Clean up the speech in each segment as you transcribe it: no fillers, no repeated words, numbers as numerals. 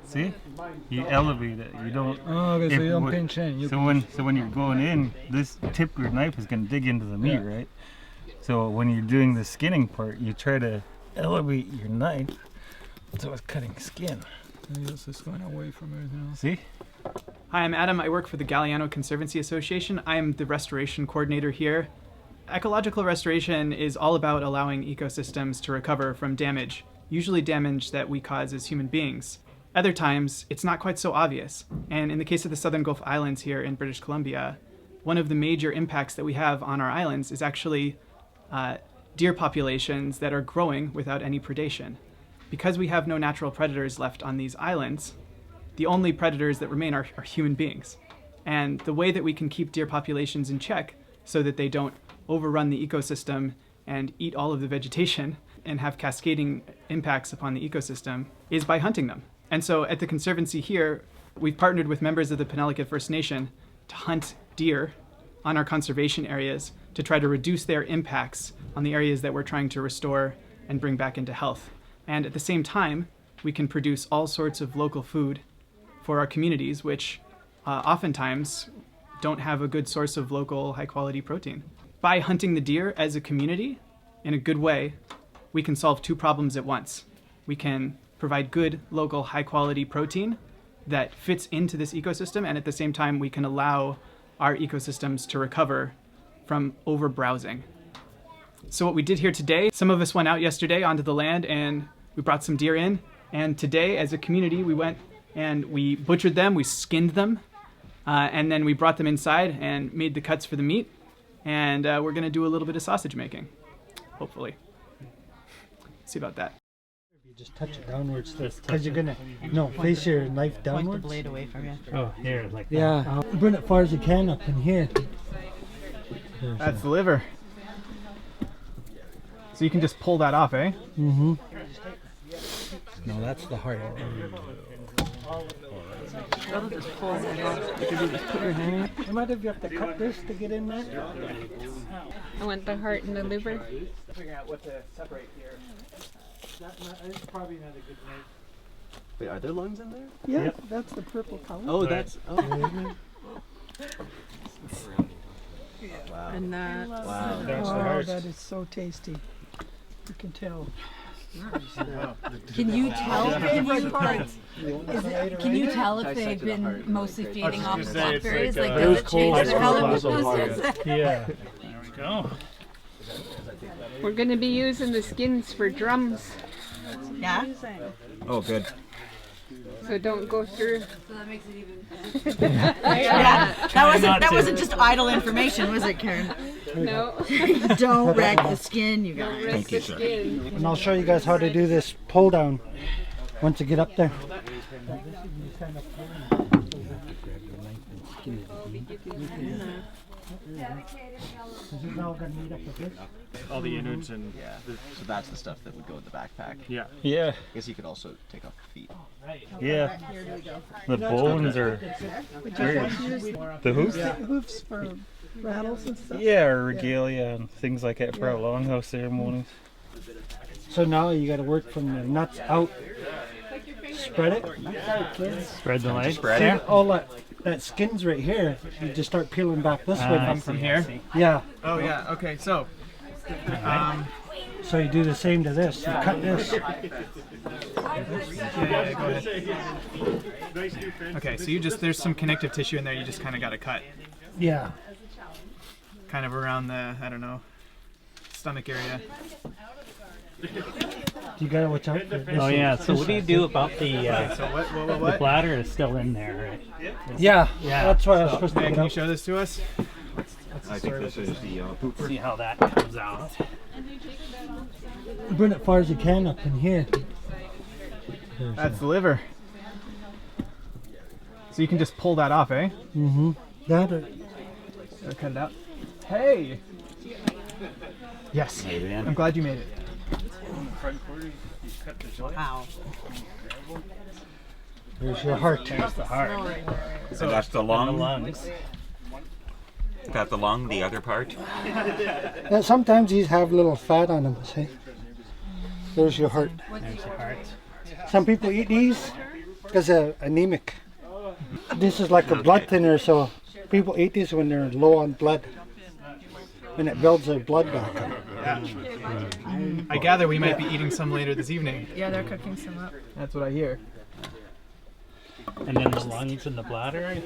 See? You elevate it. You don't. Oh, okay, so you don't pinch in. So when you're going in, this tip of your knife is going to dig into the meat, right? So when you're doing the skinning part, you try to elevate your knife so it's cutting skin. Maybe it's just going away from everything else. See? Hi, I'm Adam. I work for the Galiano Conservancy Association. I'm the restoration coordinator here. Ecological restoration is all about allowing ecosystems to recover from damage, usually damage that we cause as human beings. Other times, it's not quite so obvious. And in the case of the Southern Gulf Islands here in British Columbia, one of the major impacts that we have on our islands is actually deer populations that are growing without any predation. Because we have no natural predators left on these islands, the only predators that remain are human beings. And the way that we can keep deer populations in check so that they don't overrun the ecosystem and eat all of the vegetation and have cascading impacts upon the ecosystem is by hunting them. And so at the Conservancy here, we've partnered with members of the Penelakut First Nation to hunt deer on our conservation areas to try to reduce their impacts on the areas that we're trying to restore and bring back into health. And at the same time, we can produce all sorts of local food for our communities, which oftentimes don't have a good source of local high-quality protein. By hunting the deer as a community in a good way, we can solve two problems at once. We can provide good, local, high-quality protein that fits into this ecosystem, and at the same time, we can allow our ecosystems to recover from over-browsing. So what we did here today, some of us went out yesterday onto the land and we brought some deer in, and today as a community we went and we butchered them, we skinned them, and then we brought them inside and made the cuts for the meat, and we're gonna do a little bit of sausage making, hopefully. See about that. You just touch it downwards because you're gonna face your knife downwards. Point the blade away from you. Oh, here, like that. Yeah, bring it far as you can up in here. That's the liver. So you can just pull that off, eh? Mm-hmm. No, that's the heart. That'll just pull it off. You can just put your hand in. You might have to cut this to get in there. I want the heart and the liver. Figuring out what to separate here. That's probably not a good knife. Wait, are there lungs in there? Yeah, Yep. that's the purple color. Oh, that's. Oh. Wow. And that. Wow. That's the Oh, heart. that is so tasty. You can tell. Can you tell can you tell if they've been mostly feeding off the blackberries? Like, does it change their color? Yeah. There we go. We're going to be using the skins for drums, Yeah? Oh, good. so don't go through. So that makes it even Yeah, that wasn't just idle information, was it, Karen? No, Don't wreck the skin, you guys. rest the skin. And I'll show you guys how to do this pull down once you get up there. All the innards and So that's the stuff that would go in the backpack. yeah. I guess you could also take off the feet. Yeah. The bones are. The hooves? Hoofs for rattles and stuff. Yeah, or regalia and things like that for our longhouse ceremonies. So now you got to work from the nuts out. Spread it. Spread the leg. See, all that skin's right here. You just start peeling back this way. From here? Yeah. Oh yeah, okay, so. So you do the same to this. You cut this. Okay, so there's some connective tissue in there, you just kind of got to cut. Yeah. Kind of around the, I don't know, stomach area. You got to watch out for this. Oh yeah, so what do you do about the, So the what? bladder is still in there, right? Yeah, Yeah. that's what I was supposed to Yeah, get can you up. show this to us? I think this is the pooper. See how that comes out. Bring it far as you can up in here. That's the liver. So you can just pull that off, eh? Mm-hmm. That Or cut it out. Hey! Yes, I'm glad you made it. Wow. There's your heart. There's the heart. So that's the And the lung? lungs. Is that the lung, the other part? Sometimes these have little fat on them, see? There's your heart. There's the heart. Some people eat these. Because anemic. This is like a blood thinner, so people eat this when they're low on blood. And it builds their blood back up. I gather we might be eating some later this evening. Yeah, they're cooking some up. That's what I hear. And then the lungs and the bladder?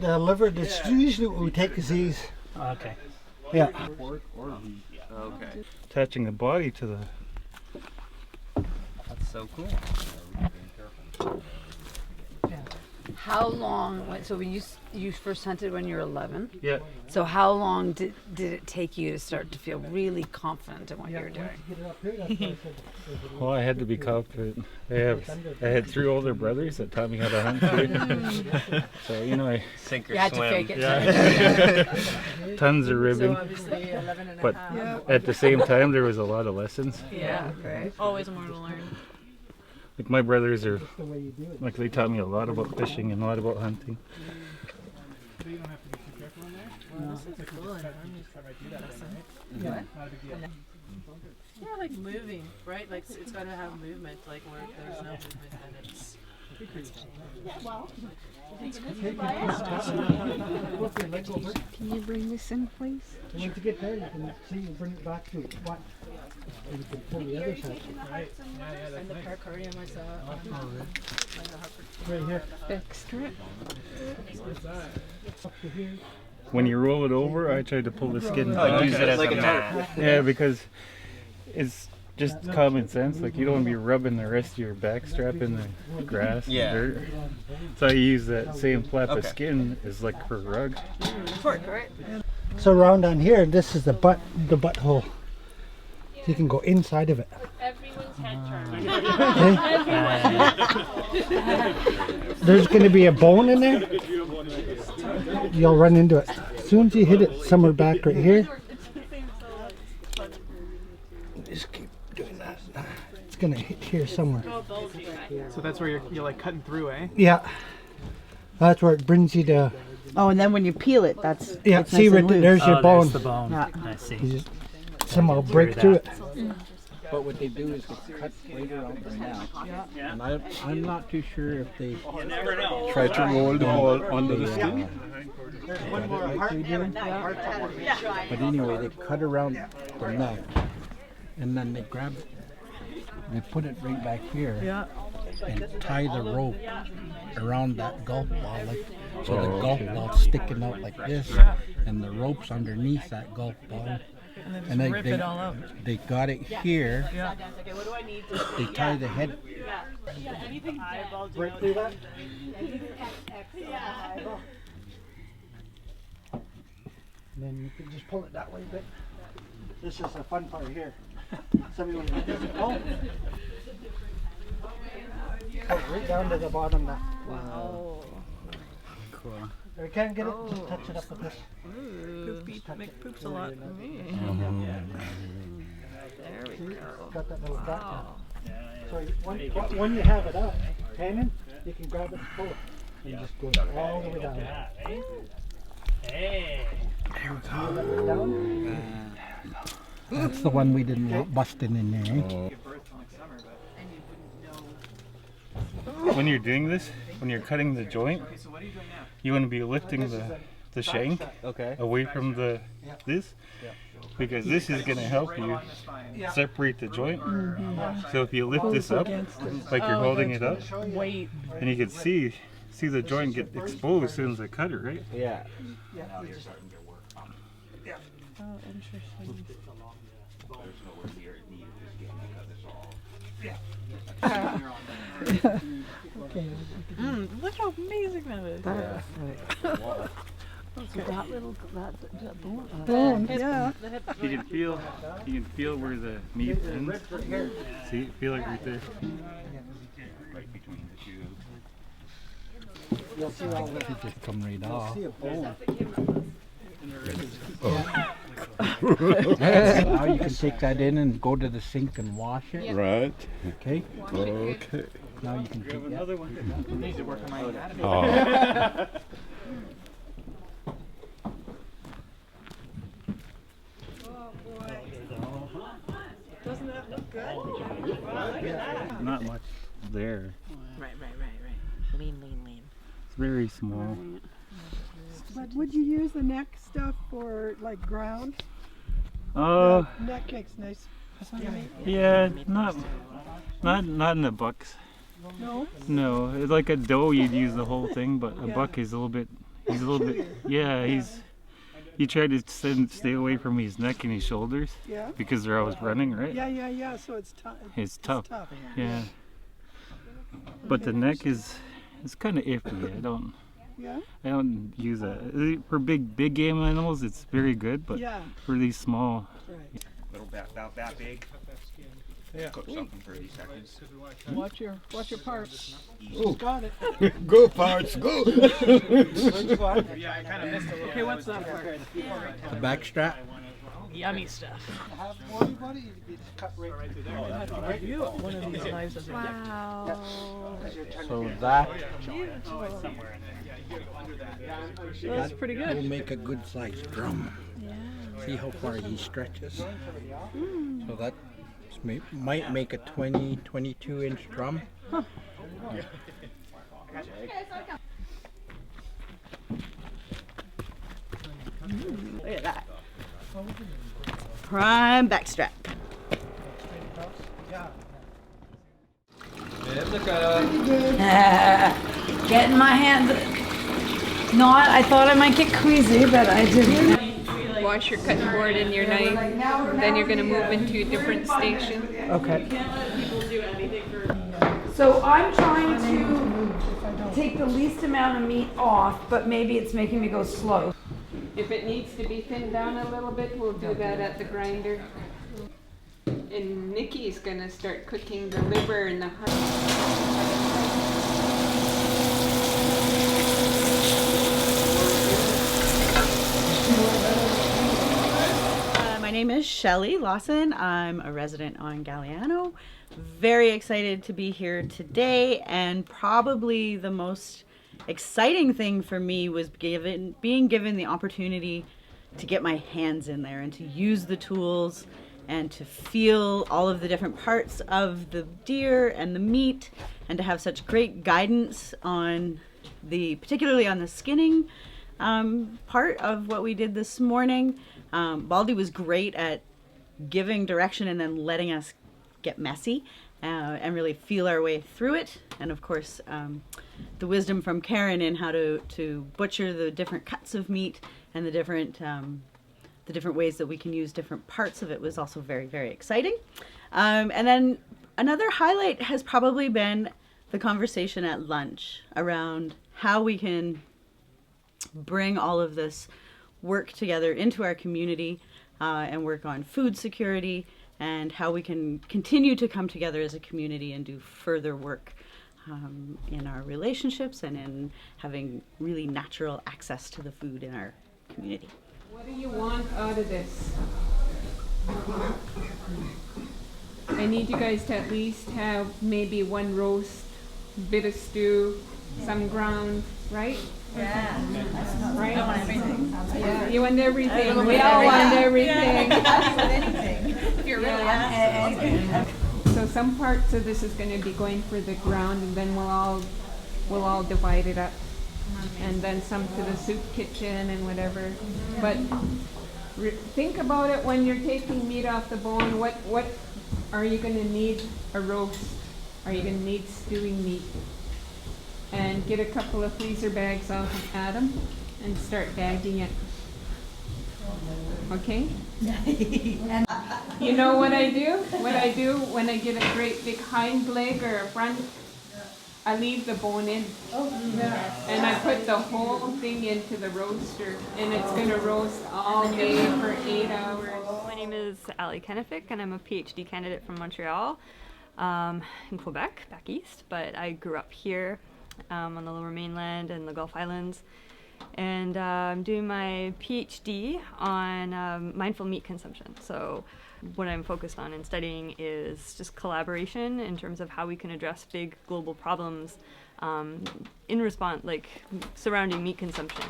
The liver, that's usually what we take is these. Okay. Yeah. Okay. Attaching the body to the. That's so cool. How long? So when you first hunted when you were 11. Yeah. So how long did it take you to start to feel really confident in what you were doing? Well, I had to be confident. I had 3 older brothers that taught me how to hunt too. So I Sink or You had to swim. fake it. Yeah. Tons of ribbing. Obviously 11 and But at the same time, there was a lot of lessons. Yeah, right. Always more to learn. Like my brothers are, like they taught me a lot about fishing and a lot about hunting. Yeah, like moving, right? Like it's got to have movement. Like where there's no movement, then it's. Can you bring this in, please? Once you get there, you can see you bring it back to what. And you can pull the other side. And the pericardium I saw. Right here. Extra. When you roll it over, I tried to pull the skin Oh, back. use it as like a mat. Yeah, because it's just common sense. Like you don't want to be rubbing the rest of your back strap in the grass Yeah. and dirt. So I use that same flap of Okay. skin as like for a rug. So around on here, this is the butthole. You can go inside of it. Everyone's head Okay? There's going to be a bone in there. You'll run into it. As soon as you hit it somewhere back right here, just keep doing that. It's going to hit here somewhere. So that's where you're like cutting through, eh? Yeah. That's where it brings you to. Oh, and then when you peel it, that's Yeah, it's see nice right and there, loose. there's your bone. There's the bone. Yeah. I see. You just somehow break through it. But what they do is they cut right around the neck. And I'm not too sure if they try to roll the ball under the skin. But anyway, they cut around the neck and then they grab it. They put it right back here and tie the rope around that golf ball, like so the golf ball's sticking out like this, and the rope's underneath that golf ball. And then rip it all out. They got it here. They tie the head. Break through that. And then you can just pull it that way a bit. This is the fun part here. Somebody want to get this? Oh, right down to the bottom now. Wow. Cool. If you can't get it, just touch it up with this. Poopy, make poops a lot. There we go. Got that little dot there. So when you have it up, hanging, you can grab it and pull it. And just go all the way down. Hey. Down. That's the one we didn't want busting in there. Eh? When you're doing this, when you're cutting the joint, you want to be lifting the shank away from this, because this is going to help you separate the joint. So if you lift this up, like you're holding it up, and you can see the joint get exposed as soon as I cut it, right? Yeah. Oh, interesting. Look how amazing that is. So that little that Bone, yeah. You can feel where the meat ends. See, feel it right there. Right between the two. You'll see all the. It just come right off. See a bone. Now you can take that in and go to the sink and wash it. Right. Okay. Okay. Now you can take that. Another one. I need to work on my anatomy. Oh. Doesn't that look good? Not much there. Right. Lean. It's very small. But would you use the neck stuff for like ground? Neck cake's nice. Steamy. Yeah, not in the bucks. No? No, it's like a dough you'd use the whole thing, but a buck is he's a little bit, yeah, you try to stay away from his neck and his shoulders. Yeah. Because they're always running, right? Yeah, so it's tough. It's tough. Yeah. But the neck it's kind of iffy. I don't use that. For big game animals, it's very good, but for these small. Right. Little about that big. Yeah. Cook something for 30 seconds. Watch your parts. Oh. Got it. Go parts, go! Yeah, I kind of missed a little. Okay, what's that part? The back strap. Yummy stuff. Have more, buddy? You just cut right through there. One of these knives is Wow. So that That's pretty will good. make a good sized drum. See how far he stretches. So that might make a 22-inch drum. Yeah. Look at that. Prime backstrap. Getting my hands. Not. I thought I might get queasy, but I didn't. Wash your cutting board and your knife. Then you're going to move into a different station. Okay. So I'm trying to take the least amount of meat off, but maybe it's making me go slow. If it needs to be thinned down a little bit, we'll do that at the grinder. And Nikki's going to start cooking the liver and the heart. My name is Shelly Lawson. I'm a resident on Galiano. Very excited to be here today, and probably the most exciting thing for me was being given the opportunity to get my hands in there and to use the tools and to feel all of the different parts of the deer and the meat, and to have such great guidance on particularly on the skinning part of what we did this morning. Baldy was great at giving direction and then letting us get messy and really feel our way through it. And of course, the wisdom from Karen in how to butcher the different cuts of meat and the different ways that we can use different parts of it was also very, very exciting. And then another highlight has probably been the conversation at lunch around how we can bring all of this work together into our community and work on food security, and how we can continue to come together as a community and do further work in our relationships and in having really natural access to the food in our community. What do you want out of this? I need you guys to at least have maybe one roast, bit of stew, some ground, right? Yeah. Right? I want everything. Yeah, you want everything. We all want everything. Happy with anything. If you're really honest. So some parts of this is going to be going for the ground, and then we'll all divide it up, and then some to the soup kitchen and whatever. But think about it when you're taking meat off the bone. What are you going to need a roast? Are you going to need stewing meat? And get a couple of freezer bags off of Adam and start bagging it. Okay? You know what I do? What I do when I get a great big hind leg or a front, I leave the bone in. And I put the whole thing into the roaster, and it's going to roast all day for 8 hours. My name is Ali Kenefick, and I'm a PhD candidate from Montreal in Quebec, back east, but I grew up here on the Lower Mainland and the Gulf Islands, and I'm doing my PhD on mindful meat consumption. So what I'm focused on and studying is just collaboration in terms of how we can address big global problems in response, like surrounding meat consumption,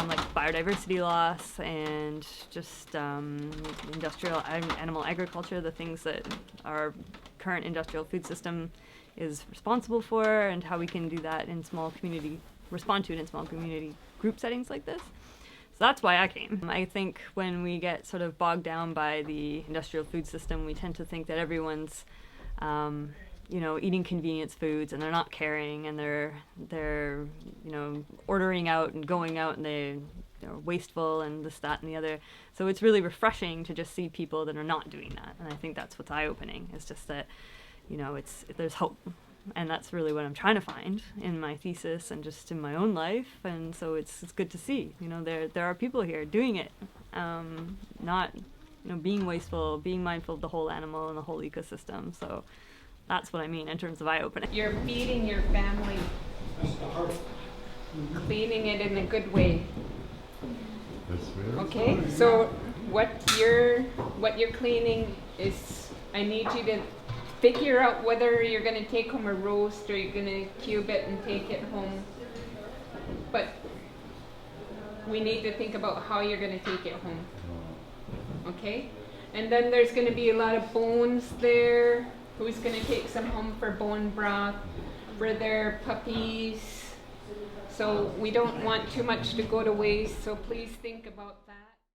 like biodiversity loss and just industrial animal agriculture, the things that our current industrial food system is responsible for, and how we can do that in small community, respond to it in small community group settings like this. So that's why I came. I think when we get sort of bogged down by the industrial food system, we tend to think that everyone's, eating convenience foods, and they're not caring, and they're ordering out and going out, and they're wasteful, and this, that, and the other. So it's really refreshing to just see people that are not doing that. And I think that's what's eye-opening. It's just that, there's hope. And that's really what I'm trying to find in my thesis and just in my own life. And so it's good to see, there are people here doing it, not, being wasteful, being mindful of the whole animal and the whole ecosystem. So that's what I mean in terms of eye-opening. You're feeding your family, cleaning it in a good way. Okay, so what you're cleaning is, I need you to figure out whether you're going to take home a roast or you're going to cube it and take it home. But we need to think about how you're going to take it home. Okay? And then there's going to be a lot of bones there. Who's going to take some home for bone broth for their puppies? So we don't want too much to go to waste, so please think about